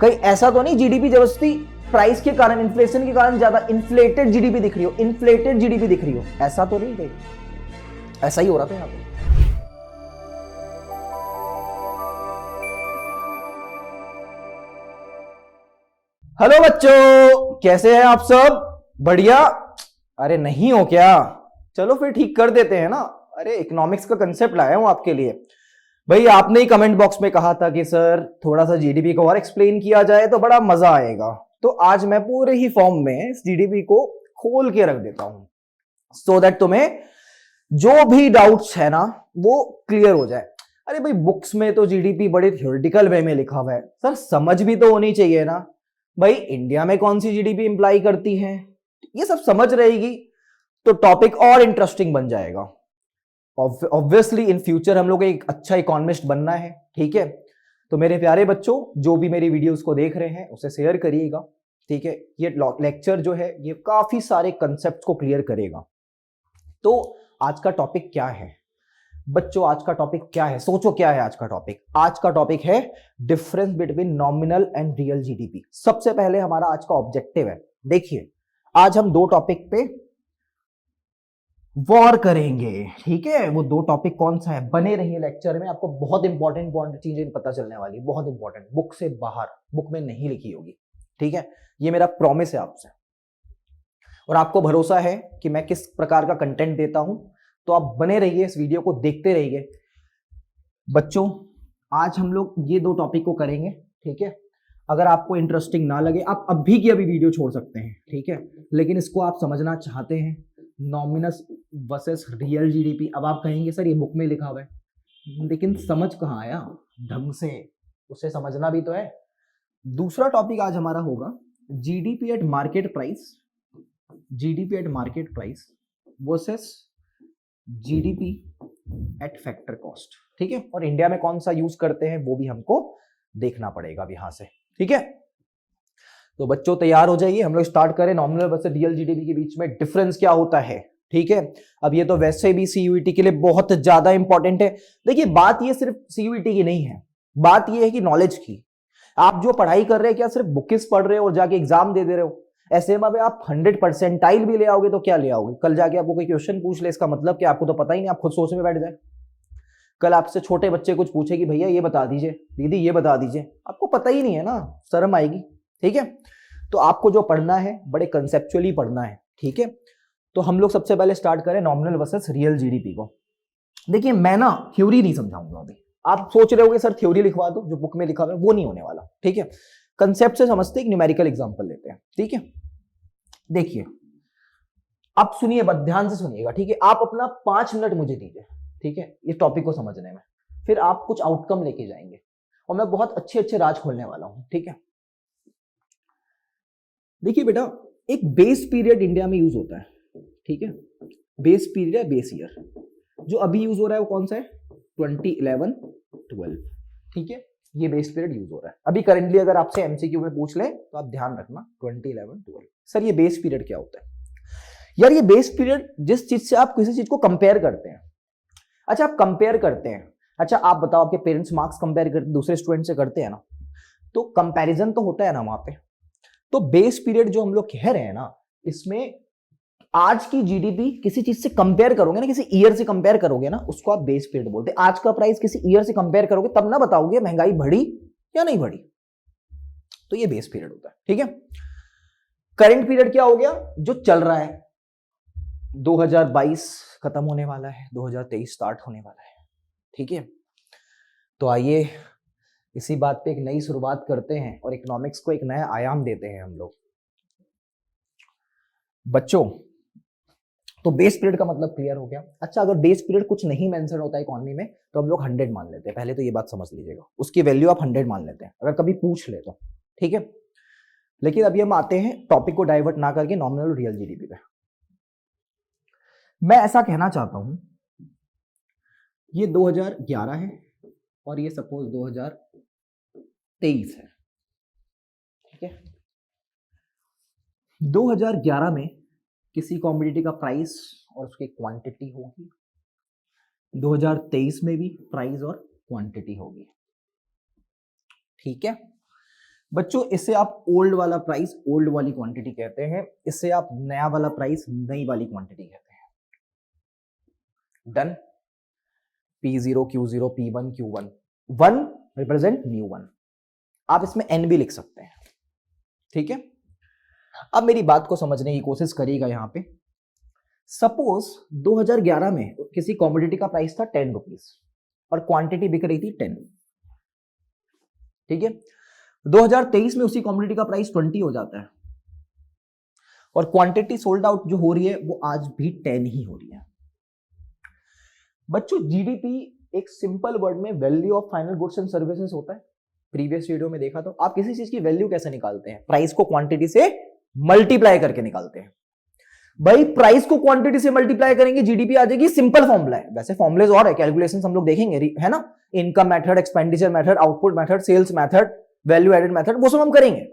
कहीं ऐसा तो नहीं जीडीपी जबरदस्ती प्राइस के कारण, इन्फ्लेशन के कारण ज्यादा इन्फ्लेटेड जीडीपी दिख रही हो, इन्फ्लेटेड जीडीपी दिख रही हो, ऐसा तो नहीं कहीं? ऐसा ही हो रहा था यहां पे। हेलो बच्चों, कैसे हैं आप सब? बढ़िया? अरे नहीं हो क्या? चलो फिर ठीक कर देते हैं ना। अरे इकोनॉमिक्स का कंसेप्ट लाया हूं आपके लिए। भाई आपने ही कमेंट बॉक्स में कहा था कि सर थोड़ा सा जीडीपी को और एक्सप्लेन किया जाए तो बड़ा मजा आएगा, तो आज मैं पूरे ही फॉर्म में जीडीपी को खोल के रख देता हूं सो दैट तुम्हें जो भी डाउट्स है ना वो क्लियर हो जाए। अरे भाई बुक्स में तो जीडीपी बड़े थ्योरेटिकल वे में लिखा हुआ है, सर समझ भी तो होनी चाहिए ना। भाई इंडिया में कौन सी जीडीपी इंप्लाई करती है, ये सब समझ रहेगी तो टॉपिक और इंटरेस्टिंग बन जाएगा। ऑब्वियसली इन फ्यूचर हम लोग एक अच्छा इकोनॉमिस्ट बनना है, ठीक है? तो मेरे प्यारे बच्चों, जो भी मेरी वीडियोस को देख रहे हैं उसे शेयर करिएगा, ठीक है? ये लेक्चर जो है ये काफी सारे कंसेप्ट को क्लियर करेगा। तो आज का टॉपिक क्या है बच्चों? आज का टॉपिक क्या है? सोचो क्या है आज का टॉपिक? आज का टॉपिक है difference between nominal and real GDP. सबसे पहले हमारा आज का ऑब्जेक्टिव है, देखिए आज हम दो टॉपिक पे वॉर करेंगे, ठीक है? वो दो टॉपिक कौन सा है? बने रहिए लेक्चर में, आपको बहुत इंपॉर्टेंट चीजें पता चलने वाली, बहुत इंपॉर्टेंट, बुक से बाहर, बुक में नहीं लिखी होगी, ठीक है? ये मेरा प्रॉमिस है आपसे, और आपको भरोसा है कि मैं किस प्रकार का कंटेंट देता हूं, तो आप बने रहिए, इस वीडियो को देखते रहिए। बच्चों आज हम लोग ये दो टॉपिक को करेंगे, ठीक है? अगर आपको इंटरेस्टिंग ना लगे आप अभी की अभी वीडियो छोड़ सकते हैं, ठीक है? लेकिन इसको आप समझना चाहते हैं, नॉमिनल वर्सेस रियल जीडीपी। अब आप कहेंगे सर ये बुक में लिखा हुआ है, लेकिन समझ कहाँ आया ढंग से, उसे समझना भी तो है। दूसरा टॉपिक आज हमारा होगा GDP at market price, GDP at market price versus GDP at factor cost, ठीक है? और इंडिया में कौन सा यूज करते हैं वो भी हमको देखना पड़ेगा अब यहां से, ठीक है? तो बच्चों तैयार हो जाइए, हम लोग स्टार्ट करें। नॉमिनल वर्सेस रियल जीडीपी के बीच में डिफरेंस क्या होता है, ठीक है? अब ये तो वैसे भी सीयूईटी के लिए बहुत ज्यादा इंपॉर्टेंट है। देखिए बात ये सिर्फ सीयूईटी की नहीं है, बात ये है कि नॉलेज की। आप जो पढ़ाई कर रहे हैं क्या सिर्फ बुकिस पढ़ रहे हो और जाके एग्जाम दे रहे हो? ऐसे में आप 100% भी ले आओगे तो क्या ले आओगे? कल जाके आपको कोई क्वेश्चन पूछ ले, इसका मतलब कि आपको तो पता ही नहीं, आप खुद सोचने में बैठ जाए। कल आपसे छोटे बच्चे कुछ पूछे कि भैया ये बता दीजिए, दीदी ये बता दीजिए, आपको पता ही नहीं है ना, शर्म आएगी, ठीक है? तो आपको जो पढ़ना है बड़े कंसेप्चुअली पढ़ना है, ठीक है? तो हम लोग सबसे पहले स्टार्ट करें नॉमिनल वर्सेस रियल जीडीपी को। देखिए मैं ना थ्योरी नहीं समझाऊंगा अभी, आप सोच रहे होगे सर थ्योरी लिखवा दो जो बुक में लिखा हुआ है, वो नहीं होने वाला, ठीक है? कंसेप्ट से समझते एक न्यूमेरिकल एग्जांपल लेते हैं, ठीक है? देखिए आप सुनिए, ध्यान से सुनिएगा, ठीक है? आप अपना 5 मिनट मुझे दीजिए, ठीक है, इस टॉपिक को समझने में, फिर आप कुछ आउटकम लेके जाएंगे और मैं बहुत अच्छे अच्छे राज खोलने वाला हूं, ठीक है? देखिए बेटा, एक बेस पीरियड इंडिया में यूज होता है, ठीक है? बेस पीरियड है, बेस ईयर। जो अभी यूज हो रहा है वो कौन सा है? 2011-12, ठीक है? ये बेस पीरियड यूज हो रहा है अभी करंटली। अगर आपसे एमसीक्यू में पूछ ले तो आप ध्यान रखना 2011-12। सर ये बेस पीरियड क्या होता है? यार ये बेस पीरियड जिस चीज से आप किसी चीज को कंपेयर करते हैं। अच्छा आप कंपेयर करते हैं, अच्छा आप बताओ आपके पेरेंट्स मार्क्स कंपेयर करते दूसरे स्टूडेंट से करते हैं ना, तो कंपैरिजन तो होता है ना वहां पे। तो बेस पीरियड जो हम लोग कह रहे हैं ना, इसमें आज की जीडीपी किसी चीज से कंपेयर करोगे ना, किसी ईयर से कंपेयर करोगे ना, उसको आप बेस पीरियड बोलते हैं। आज का प्राइस किसी ईयर से कंपेयर करोगे तब ना बताओगे महंगाई बढ़ी या नहीं बढ़ी, तो ये बेस पीरियड होता है, ठीक है? करंट पीरियड क्या हो गया? जो चल रहा है, 2022 खत्म होने वाला है, 2023 स्टार्ट होने वाला है, ठीक है? तो आइए इसी बात पे एक नई शुरुआत करते हैं और इकोनॉमिक्स को एक नया आयाम देते हैं हम लोग। बच्चों तो बेस पीरियड का मतलब क्लियर हो गया। अच्छा अगर बेस पीरियड कुछ नहीं मेंशन होता है इकोनॉमी में तो हम लोग 100 मान लेते हैं, पहले तो ये बात समझ लीजिएगा, उसकी वैल्यू आप 100 मान लेते हैं अगर कभी पूछ ले तो, ठीक है? लेकिन अभी हम आते हैं टॉपिक को डाइवर्ट ना करके नॉमिनल रियल जीडीपी पे। मैं ऐसा कहना चाहता हूं, ये 2011 है और ये सपोज 2023 है, ठीक है? 2011 में किसी कॉमोडिटी का प्राइस और उसकी क्वांटिटी होगी, 2023 में भी प्राइस और क्वांटिटी होगी, ठीक है? बच्चों इससे आप ओल्ड वाला प्राइस ओल्ड वाली क्वांटिटी कहते हैं, इससे आप नया वाला प्राइस नई वाली क्वांटिटी कहते हैं। Done. P0 Q0 P1 Q1, 1 represent new 1, आप इसमें N भी लिख सकते हैं। ठीक है, अब मेरी बात को समझने की कोशिश करिएगा। यहां पे सपोज 2011 में किसी कॉमोडिटी का प्राइस था 10 रुपीज और क्वांटिटी बिक रही थी 10। ठीक है, 2023 में उसी कॉमोडिटी का प्राइस 20 हो जाता है और क्वांटिटी सोल्ड आउट जो हो रही है वो आज भी 10 ही हो रही है। बच्चों जीडीपी एक सिंपल वर्ड में value of final goods and services होता है। प्रीवियस वीडियो में देखा तो आप किसी चीज की वैल्यू कैसे निकालते हैं, प्राइस को क्वांटिटी से मल्टीप्लाई करके निकालते हैं। भाई प्राइस को क्वांटिटी से मल्टीप्लाई करेंगे जीडीपी आ जाएगी, सिंपल फॉर्मूला है। वैसे फॉर्मुलेज और है, कैलकुलेशंस हम लोग देखेंगे, है ना, income method, expenditure method, output method, sales method, value added method, वो सब हम करेंगे।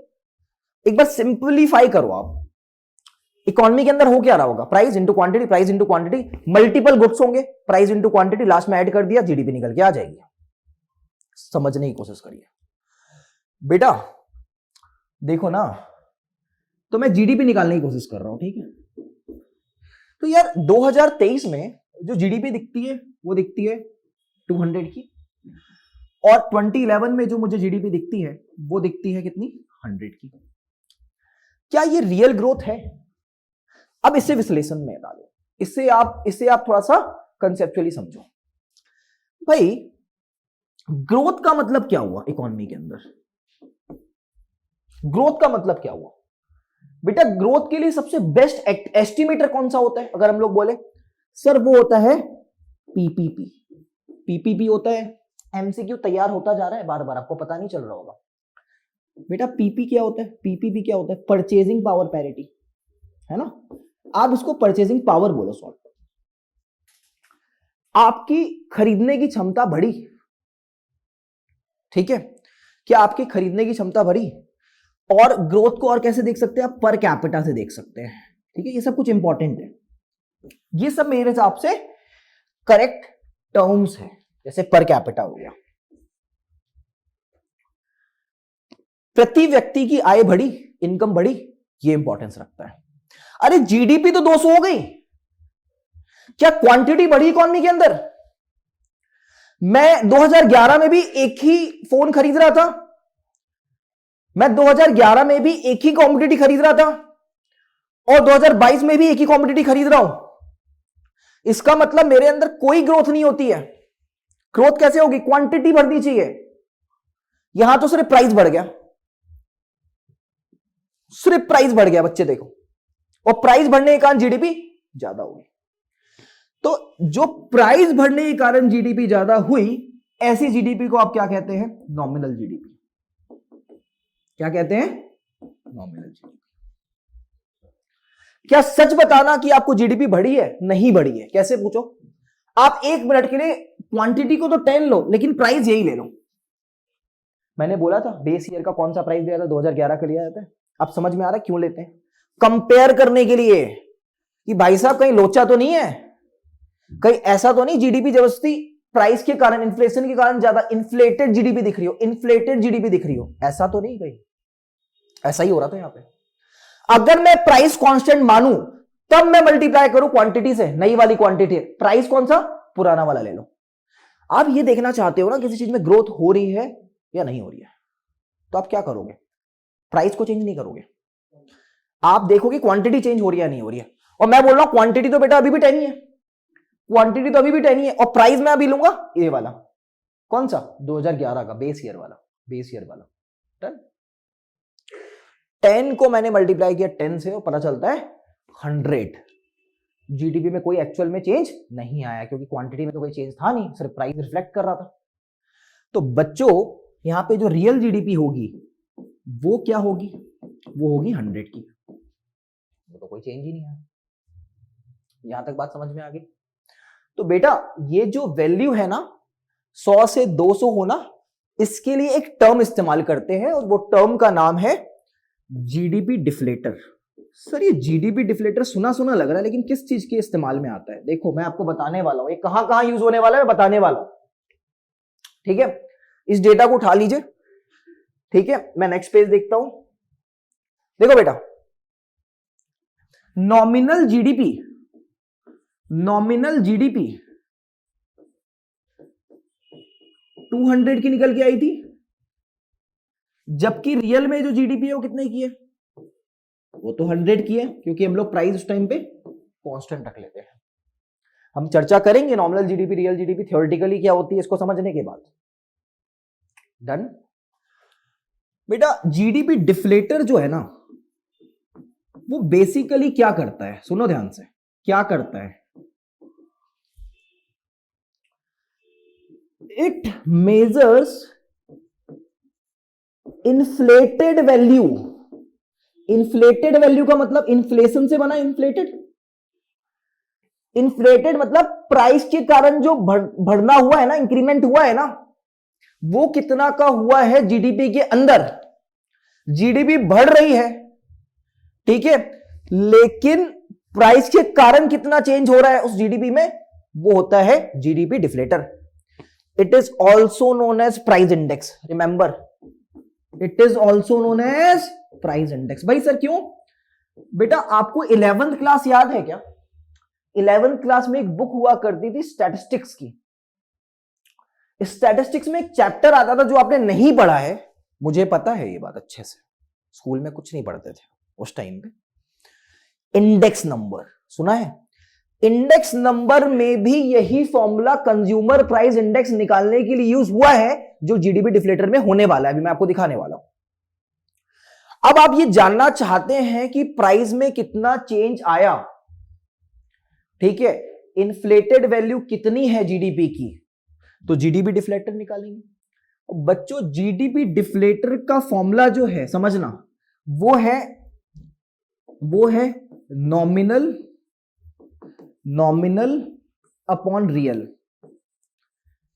एक बार सिंपलीफाई करो आप, इकोनॉमी के अंदर हो क्या रहा होगा, price into quantity, price into quantity, multiple goods होंगे, प्राइस इंटू क्वांटिटी, लास्ट में ऐड कर दिया, जीडीपी निकल के आ जाएगी। समझने की कोशिश करिए बेटा। देखो ना, तो मैं जीडीपी निकालने की कोशिश कर रहा हूं, ठीक है। तो यार 2023 में जो जीडीपी दिखती है वो दिखती है 200 की, और 2011 में जो मुझे जीडीपी दिखती है वो दिखती है कितनी, 100 की। क्या ये रियल ग्रोथ है? अब इसे विश्लेषण में डालो, इसे आप थोड़ा सा कंसेप्चुअली समझो। भाई ग्रोथ का मतलब क्या हुआ इकोनॉमी के अंदर? ग्रोथ का मतलब क्या हुआ बेटा? ग्रोथ के लिए सबसे बेस्ट एस्टिमेटर कौन सा होता है? अगर हम लोग बोले सर वो होता है पीपीपी। पीपीपी होता है, एमसीक्यू तैयार होता जा रहा है बार बार, आपको पता नहीं चल रहा होगा बेटा। पीपी क्या होता है? पीपीपी क्या होता है? परचेजिंग पावर पैरिटी, है ना। आप इसको परचेजिंग पावर बोलो। सॉल्व, आपकी खरीदने की क्षमता बढ़ी, ठीक है। क्या आपकी खरीदने की क्षमता बढ़ी? और ग्रोथ को और कैसे देख सकते हैं आप? पर कैपिटा से देख सकते हैं, ठीक है। ये सब कुछ इंपॉर्टेंट है, ये सब मेरे हिसाब से करेक्ट टर्म्स है। जैसे पर कैपिटा हो गया, प्रति व्यक्ति की आय बढ़ी, इनकम बढ़ी, ये इंपॉर्टेंस रखता है। अरे जीडीपी तो 200 हो गई, क्या क्वांटिटी बढ़ी इकोनॉमी के अंदर? मैं 2011 में भी एक ही फोन खरीद रहा था, मैं 2011 में भी एक ही कॉमोडिटी खरीद रहा था, और 2022 में भी एक ही कॉमोडिटी खरीद रहा हूं। इसका मतलब मेरे अंदर कोई ग्रोथ नहीं होती है। ग्रोथ कैसे होगी? क्वांटिटी बढ़नी चाहिए। यहां तो सिर्फ प्राइस बढ़ गया, सिर्फ प्राइस बढ़ गया बच्चे देखो, और प्राइस बढ़ने के कारण जीडीपी ज्यादा होगी। तो जो प्राइस बढ़ने के कारण जीडीपी ज्यादा हुई, ऐसी जीडीपी को आप क्या कहते हैं? Nominal GDP. क्या कहते हैं? Nominal GDP. क्या सच बताना कि आपको जीडीपी बढ़ी है? नहीं बढ़ी है। कैसे पूछो? आप 1 मिनट के लिए क्वांटिटी को तो 10 लो, लेकिन प्राइस यही ले लो। मैंने बोला था बेस ईयर का कौन सा प्राइस दिया था, 2011 का लिया जाता है। अब समझ में आ रहा है क्यों लेते हैं? कंपेयर करने के लिए कि भाई साहब कहीं लोचा तो नहीं है, कहीं ऐसा तो नहीं जीडीपी जबरदस्ती प्राइस के कारण, इन्फ्लेशन के कारण ज्यादा इन्फ्लेटेड जीडीपी दिख रही हो, इन्फ्लेटेड जीडीपी दिख रही हो, ऐसा तो नहीं कहीं। ऐसा ही हो रहा था यहां पे। अगर मैं प्राइस कांस्टेंट मानूं तब मैं मल्टीप्लाई करूं क्वांटिटी से, नई वाली क्वांटिटी। प्राइस कौन सा? पुराना वाला ले लो। आप ये देखना चाहते हो ना किसी चीज में ग्रोथ हो रही है या नहीं हो रही है, तो आप क्या करोगे? प्राइस को चेंज नहीं करोगे, आप देखोगे क्वांटिटी चेंज हो रही है नहीं हो रही है। और मैं बोल रहा हूं क्वांटिटी तो बेटा अभी भी 10 ही है, क्वांटिटी तो अभी भी 10 ही है, और प्राइस मैं अभी लूंगा ये वाला, कौन सा? 2011 का बेस ईयर वाला, बेस ईयर वाला। डन। 10 को मैंने मल्टीप्लाई किया 10 से, और पता चलता है 100। जीडीपी में कोई एक्चुअल में चेंज नहीं आया, क्योंकि क्वांटिटी में तो कोई चेंज था नहीं, सिर्फ प्राइस रिफ्लेक्ट कर रहा था। तो बच्चों यहां पे जो रियल जीडीपी होगी वो क्या होगी? वो होगी 100 की। वो तो कोई चेंज ही नहीं आया। यहां तक बात समझ में आ गई? तो बेटा ये जो वैल्यू है ना 100 से 200 होना, इसके लिए एक टर्म इस्तेमाल करते हैं, और वो टर्म का नाम है जीडीपी डिफ्लेटर। सर ये जीडीपी डिफ्लेटर सुना सुना लग रहा है, लेकिन किस चीज के इस्तेमाल में आता है? देखो मैं आपको बताने वाला हूं, ये कहां कहां यूज होने वाला है मैं बताने वाला हूं, ठीक है। इस डेटा को उठा लीजिए, ठीक है, मैं नेक्स्ट पेज देखता हूं। देखो बेटा, नॉमिनल जीडीपी 200 की निकल के आई थी, जबकि रियल में जो जीडीपी है वो कितने की है, वो तो 100 की है, क्योंकि हम लोग प्राइस उस टाइम पे कांस्टेंट रख लेते हैं। हम चर्चा करेंगे nominal GDP real GDP theoretically क्या होती है इसको समझने के बाद। डन बेटा, जीडीपी डिफ्लेटर जो है ना, वो बेसिकली क्या करता है, सुनो ध्यान से, क्या करता है, it measures inflated value. Inflated value का मतलब इन्फ्लेशन से बना, इन्फ्लेटेड मतलब प्राइस के कारण जो बढ़ना हुआ है ना, इंक्रीमेंट हुआ है ना, वो कितना का हुआ है जीडीपी के अंदर। जीडीपी बढ़ रही है, ठीक है, लेकिन प्राइस के कारण कितना चेंज हो रहा है उस जीडीपी में, वो होता है GDP deflator. It is also known as price index. Remember, it is also known as price index. भाई सर क्यों? बेटा आपको 11th क्लास याद है क्या? 11th क्लास में एक बुक हुआ करती थी स्टैटिस्टिक्स की। स्टैटिस्टिक्स में एक चैप्टर आता था जो आपने नहीं पढ़ा है, मुझे पता है ये बात अच्छे से, स्कूल में कुछ नहीं पढ़ते थे उस टाइम पे। इंडेक्स नंबर सुना है? इंडेक्स नंबर में भी यही फॉर्मूला कंज्यूमर प्राइस इंडेक्स निकालने के लिए यूज हुआ है जो जीडीपी डिफ्लेटर में होने वाला है, अभी मैं आपको दिखाने वाला हूं। अब आप ये जानना चाहते हैं कि प्राइस में कितना चेंज आया, ठीक है, इन्फ्लेटेड वैल्यू कितनी है जीडीपी की, तो जीडीपी डिफ्लेटर निकालेंगे। बच्चों जीडीपी डिफ्लेटर का फॉर्मूला जो है समझना, वो है नॉमिनल अपॉन रियल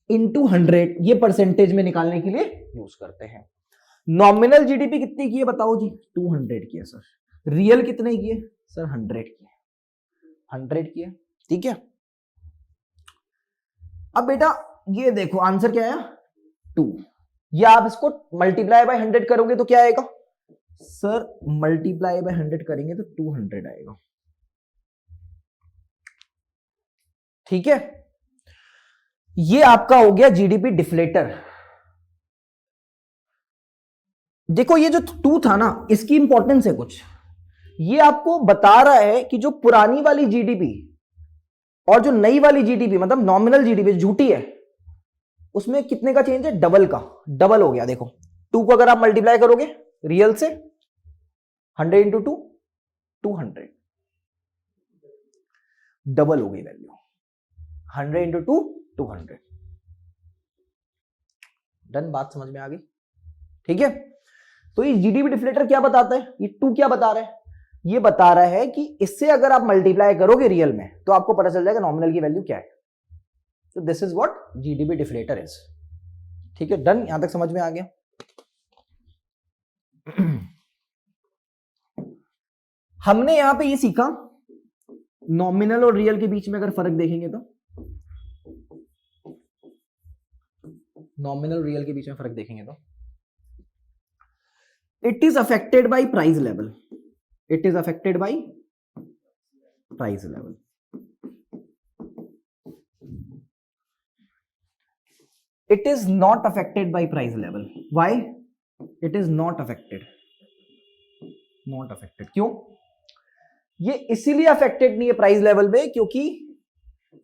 इनटू 100, ये परसेंटेज में निकालने के लिए यूज करते हैं। नॉमिनल जीडीपी कितनी की है बताओ जी? 200 की है सर। रियल कितने की है सर? 100 की है। 100 की है, ठीक है। अब बेटा ये देखो आंसर क्या आया, 2। या आप इसको मल्टीप्लाई बाय 100 करोगे तो क्या आएगा सर? मल्टीप्लाई बाय 100 करेंगे तो 200 आएगा, ठीक है। ये आपका हो गया जीडीपी डिफ्लेटर। देखो ये जो 2 था ना, इसकी इंपॉर्टेंस है कुछ, ये आपको बता रहा है कि जो पुरानी वाली जीडीपी और जो नई वाली जीडीपी मतलब नॉमिनल जीडीपी झूठी है, उसमें कितने का चेंज है? डबल का। डबल हो गया। देखो 2 को अगर आप मल्टीप्लाई करोगे रियल से 100 इंटू 2 200, डबल हो गई वैल्यू। 100 इंटू 2 200। डन, बात समझ में आ गई, ठीक है। तो ये जीडीपी डिफ्लेटर क्या बताता है? ये 2 क्या बता रहा है? ये बता रहा है कि इससे अगर आप मल्टीप्लाई करोगे रियल में तो आपको पता चल जाएगा नॉमिनल की वैल्यू क्या है। तो this is what GDP deflator is, ठीक है। डन, यहां तक समझ में आ गया। हमने यहां पे ये सीखा, नॉमिनल और रियल के बीच में अगर फर्क देखेंगे तो, नॉमिनल रियल के बीच में फर्क देखेंगे तो it is affected by price level. It is affected by price level. It is not affected by price level. Why? It is not affected. Not affected. क्यों? ये इसीलिए अफेक्टेड नहीं है प्राइस लेवल में क्योंकि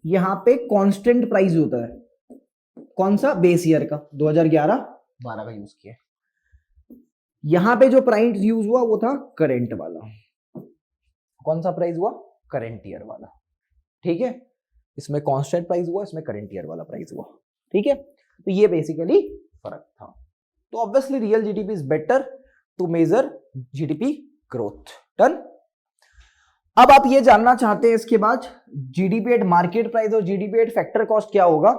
यहां पे कांस्टेंट प्राइस होता है। कौन सा? बेस ईयर का 2011-12 का यूज किया। यहां पे जो प्राइस यूज हुआ वो था करंट वाला। कौन सा प्राइस हुआ? करंट ईयर वाला, ठीक है। इसमें कांस्टेंट प्राइस हुआ, इसमें करंट ईयर वाला प्राइस हुआ, ठीक है। तो ये बेसिकली फर्क था। तो obviously real GDP is better to measure GDP growth. Done. अब आप ये जानना चाहते हैं इसके बाद जीडीपी एट मार्केट प्राइस और जीडीपी एट फैक्टर कॉस्ट क्या होगा।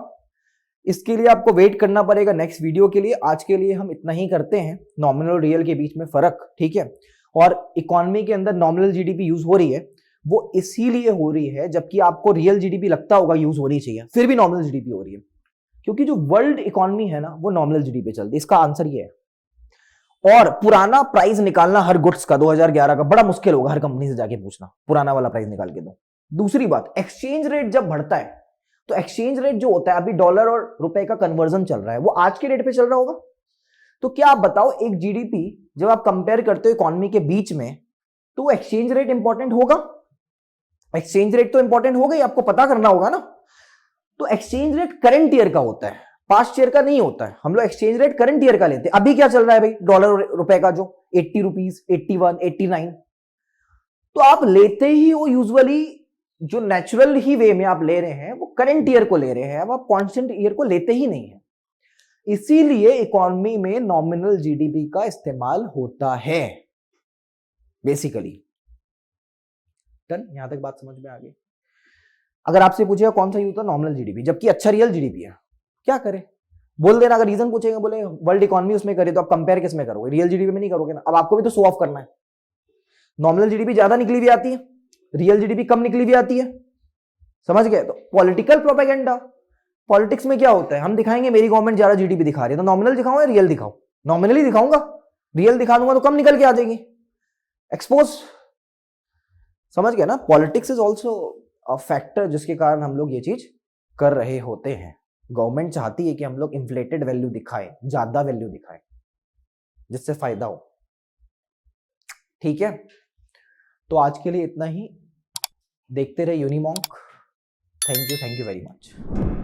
इसके लिए आपको वेट करना पड़ेगा नेक्स्ट वीडियो के लिए। आज के लिए हम इतना ही करते हैं, नॉमिनल और रियल के बीच में फर्क, ठीक है। और इकोनॉमी के अंदर नॉमिनल जीडीपी यूज हो रही है, वो इसीलिए हो रही है जबकि आपको रियल जीडीपी लगता होगा यूज होनी चाहिए, फिर भी नॉमिनल जीडीपी हो रही है क्योंकि जो वर्ल्ड इकोनॉमी है ना वो नॉमिनल जीडीपी पे चलती है। इसका आंसर ये है। और पुराना प्राइस निकालना हर गुड्स का 2011 का बड़ा मुश्किल होगा, हर कंपनी से जाके पूछना पुराना वाला प्राइस निकाल के दो। दूसरी बात, एक्सचेंज रेट जब बढ़ता है तो एक्सचेंज रेट जो होता है, अभी डॉलर और रुपए का कन्वर्जन चल रहा है, वो आज के रेट पे चल रहा होगा। तो क्या आप बताओ, एक जीडीपी जब आप कंपेयर करते हो इकोनॉमी के बीच में, तो वो एक्सचेंज रेट इंपॉर्टेंट होगा? एक्सचेंज रेट तो इंपॉर्टेंट होगा ही, आपको पता करना होगा ना। तो एक्सचेंज रेट करंट ईयर का होता है, पास्ट ईयर का नहीं होता है। हम लोग एक्सचेंज रेट करंट ईयर का लेते हैं। अभी क्या चल रहा है भाई डॉलर और रुपए का, जो 80 रुपीज, 81, 89, तो आप लेते ही वो यूजुअली जो नेचुरल ही वे में आप ले रहे हैं वो करंट ईयर को ले रहे हैं, अब आप कांस्टेंट ईयर को लेते ही नहीं है। इसीलिए इकोनॉमी में नॉमिनल जीडीपी का इस्तेमाल होता है बेसिकली। डन, यहां तक बात समझ में आ गई। अगर आपसे पूछेगा कौन सा यूज होता है, नॉमिनल जीडीपी, जबकि अच्छा रियल जीडीपी है, क्या करें बोल देना। अगर रीजन पूछेंगे, बोले वर्ल्ड इकोनॉमी उसमें करे, तो आप कंपेयर किस में करोगे, रियल जीडीपी में नहीं करोगे ना। अब आपको भी तो शो ऑफ करना है। नॉमिनल जीडीपी ज्यादा निकली हुई आती है, रियल जीडीपी कम निकली हुई आती है, समझ गए। तो पॉलिटिकल प्रोपेगेंडा, पॉलिटिक्स में क्या होता है, हम दिखाएंगे मेरी गवर्नमेंट ज्यादा जीडीपी दिखा रही है, तो नॉमिनल दिखाऊं या रियल दिखाऊं? नॉमिनली दिखाऊंगा, रियल दिखा दूंगा तो कम निकल के आ जाएगी, एक्सपोज। समझ गए ना। Politics is also a factor जिसके कारण हम लोग ये चीज कर रहे होते हैं। गवर्नमेंट चाहती है कि हम लोग इन्फ्लेटेड वैल्यू दिखाएं, ज्यादा वैल्यू दिखाएं, जिससे फायदा हो। ठीक है, तो आज के लिए इतना ही। देखते रहे Unimonk. Thank you very much.